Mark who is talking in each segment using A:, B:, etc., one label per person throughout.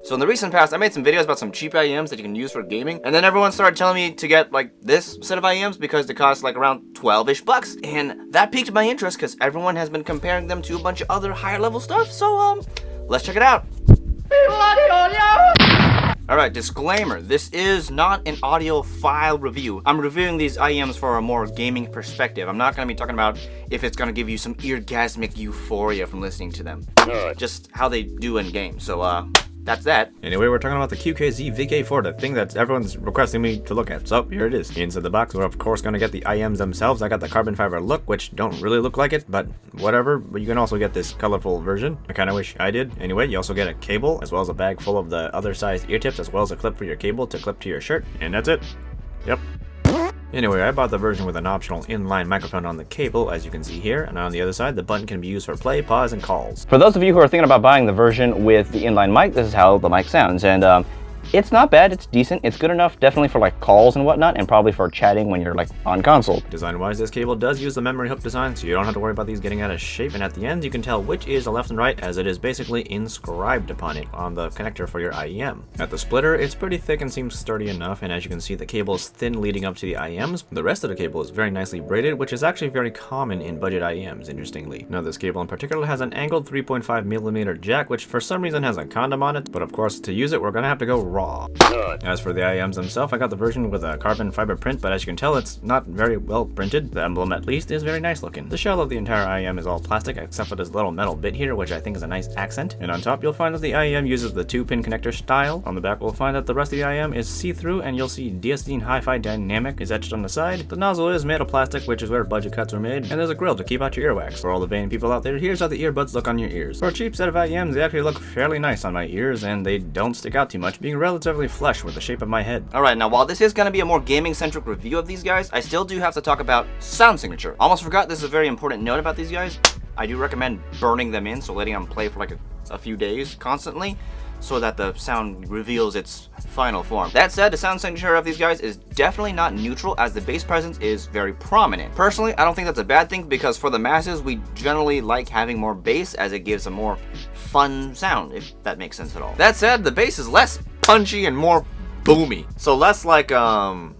A: So in the recent past, I made some videos about some cheap IEMs that you can use for gaming, and then everyone started telling me to get like this set of IEMs because they cost like around 12-ish bucks, and that piqued my interest because everyone has been comparing them to a bunch of other higher level stuff. So let's check it out. Alright, disclaimer, this is not an audio file review. I'm reviewing these IEMs for a more gaming perspective. I'm not going to be talking about if it's going to give you some eargasmic euphoria from listening to them. Just how they do in game. So, that's that.
B: Anyway, we're talking about the QKZ VK4, the thing that everyone's requesting me to look at. So, here it is. Inside the box, we're of course going to get the IEMs themselves. I got the carbon fiber look, which don't really look like it, but whatever. But you can also get this colorful version. I kind of wish I did. Anyway, you also get a cable, as well as a bag full of the other size ear tips, as well as a clip for your cable to clip to your shirt. And that's it. Yep. Anyway, I bought the version with an optional inline microphone on the cable, as you can see here, and on the other side, the button can be used for play, pause, and calls.
C: For those of you who are thinking about buying the version with the inline mic, this is how the mic sounds, and it's not bad, it's decent, it's good enough definitely for like calls and whatnot, and probably for chatting when you're like on console.
B: Design-wise, this cable does use the memory hook design, so you don't have to worry about these getting out of shape, and at the end you can tell which is the left and right, as it is basically inscribed upon it on the connector for your IEM. At the splitter, it's pretty thick and seems sturdy enough, and as you can see, the cable is thin leading up to the IEMs. The rest of the cable is very nicely braided, which is actually very common in budget IEMs, interestingly. Now, this cable in particular has an angled 3.5mm jack, which for some reason has a condom on it, but of course, to use it, we're gonna have to go raw. As for the IEMs themselves, I got the version with a carbon fiber print, but as you can tell, it's not very well printed. The emblem, at least, is very nice looking. The shell of the entire IEM is all plastic, except for this little metal bit here, which I think is a nice accent. And on top, you'll find that the IEM uses the 2-pin connector style. On the back, we'll find that the rest of the IEM is see-through, and you'll see DSD Hi-Fi Dynamic is etched on the side. The nozzle is made of plastic, which is where budget cuts were made, and there's a grill to keep out your earwax. For all the vain people out there, here's how the earbuds look on your ears. For a cheap set of IEMs, they actually look fairly nice on my ears, and they don't stick out too much, being relatively flush with the shape of my head.
A: Alright, now while this is going to be a more gaming-centric review of these guys, I still do have to talk about sound signature. Almost forgot this is a very important note about these guys. I do recommend burning them in, so letting them play for like a few days constantly, so that the sound reveals its final form. That said, the sound signature of these guys is definitely not neutral, as the bass presence is very prominent. Personally, I don't think that's a bad thing, because for the masses, we generally like having more bass, as it gives a more fun sound, if that makes sense at all. That said, the bass is less punchy and more boomy. So less like getting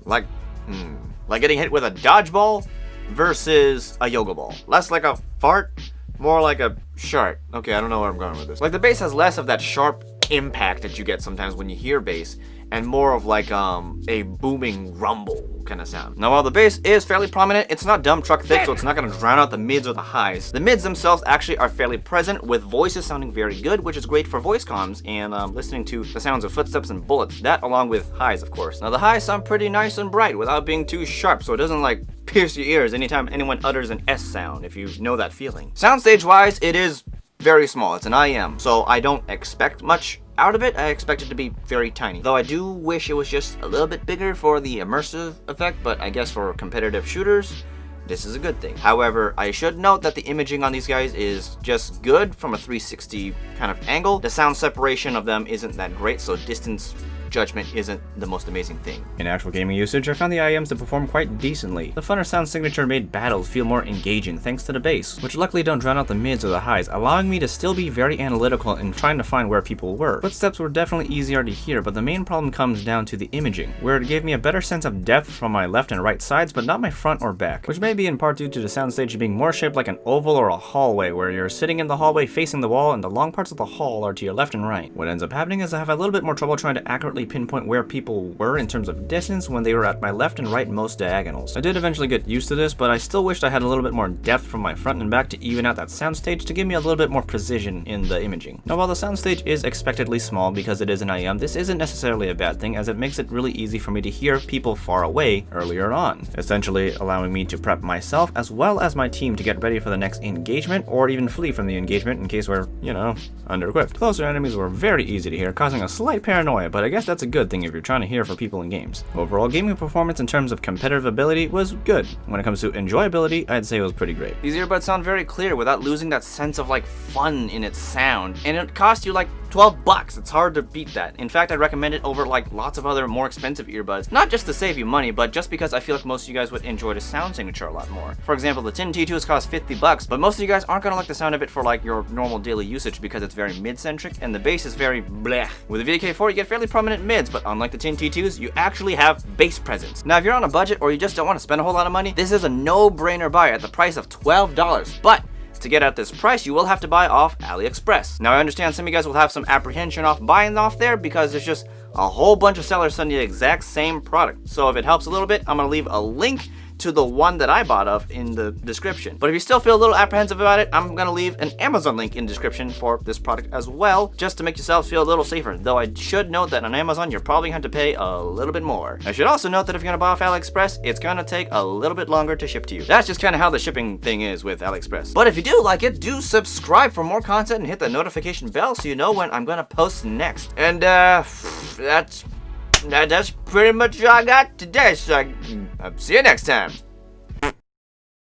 A: hit with a dodgeball versus a yoga ball. Less like a fart, more like a shart. Okay, I don't know where I'm going with this. Like, the bass has less of that sharp impact that you get sometimes when you hear bass, and more of like a booming rumble kind of sound. Now, while the bass is fairly prominent, it's not dumb truck thick, so it's not going to drown out the mids or the highs. The mids themselves actually are fairly present, with voices sounding very good, which is great for voice comms and listening to the sounds of footsteps and bullets. That along with highs, of course. Now, the highs sound pretty nice and bright without being too sharp, so it doesn't like pierce your ears anytime anyone utters an S sound, if you know that feeling. Soundstage wise, it is very small. It's an IEM, so I don't expect much out of it. I expect it to be very tiny, though I do wish it was just a little bit bigger for the immersive effect, but I guess for competitive shooters, this is a good thing. However, I should note that the imaging on these guys is just good from a 360 kind of angle. The sound separation of them isn't that great, so distance judgment isn't the most amazing thing.
B: In actual gaming usage, I found the IEMs to perform quite decently. The funner sound signature made battles feel more engaging thanks to the bass, which luckily don't drown out the mids or the highs, allowing me to still be very analytical in trying to find where people were. Footsteps were definitely easier to hear, but the main problem comes down to the imaging, where it gave me a better sense of depth from my left and right sides, but not my front or back, which may be in part due to the soundstage being more shaped like an oval or a hallway, where you're sitting in the hallway facing the wall and the long parts of the hall are to your left and right. What ends up happening is I have a little bit more trouble trying to accurately pinpoint where people were in terms of distance when they were at my left and right most diagonals. I did eventually get used to this, but I still wished I had a little bit more depth from my front and back to even out that soundstage to give me a little bit more precision in the imaging. Now, while the soundstage is expectedly small because it is an IEM, this isn't necessarily a bad thing, as it makes it really easy for me to hear people far away earlier on, essentially allowing me to prep myself as well as my team to get ready for the next engagement, or even flee from the engagement in case we're, you know, under-equipped. Closer enemies were very easy to hear, causing a slight paranoia, but I guess that's that's a good thing if you're trying to hear for people in games. Overall gaming performance in terms of competitive ability was good. When it comes to enjoyability, I'd say it was pretty great.
A: These earbuds sound very clear without losing that sense of like fun in its sound, and it cost you like 12 bucks. It's hard to beat that. In fact, I'd recommend it over like lots of other more expensive earbuds, not just to save you money, but just because I feel like most of you guys would enjoy the sound signature a lot more. For example, the Tin T2s cost 50 bucks, but most of you guys aren't gonna like the sound of it for like your normal daily usage because it's very mid-centric and the bass is very bleh. With the VK4, you get fairly prominent mids, but unlike the Tin T2s, you actually have bass presence. Now, if you're on a budget or you just don't want to spend a whole lot of money, this is a no-brainer buy at the price of $12, but to get at this price, you will have to buy off AliExpress. Now, I understand some of you guys will have some apprehension off buying off there because there's just a whole bunch of sellers selling the exact same product. So if it helps a little bit, I'm gonna leave a link to the one that I bought of in the description. But if you still feel a little apprehensive about it, I'm gonna leave an Amazon link in the description for this product as well, just to make yourselves feel a little safer. Though I should note that on Amazon, you're probably gonna have to pay a little bit more. I should also note that if you're gonna buy off AliExpress, it's gonna take a little bit longer to ship to you. That's just kind of how the shipping thing is with AliExpress. But if you do like it, do subscribe for more content and hit the notification bell so you know when I'm gonna post next. And that's pretty much all I got today, so I'll see you next time.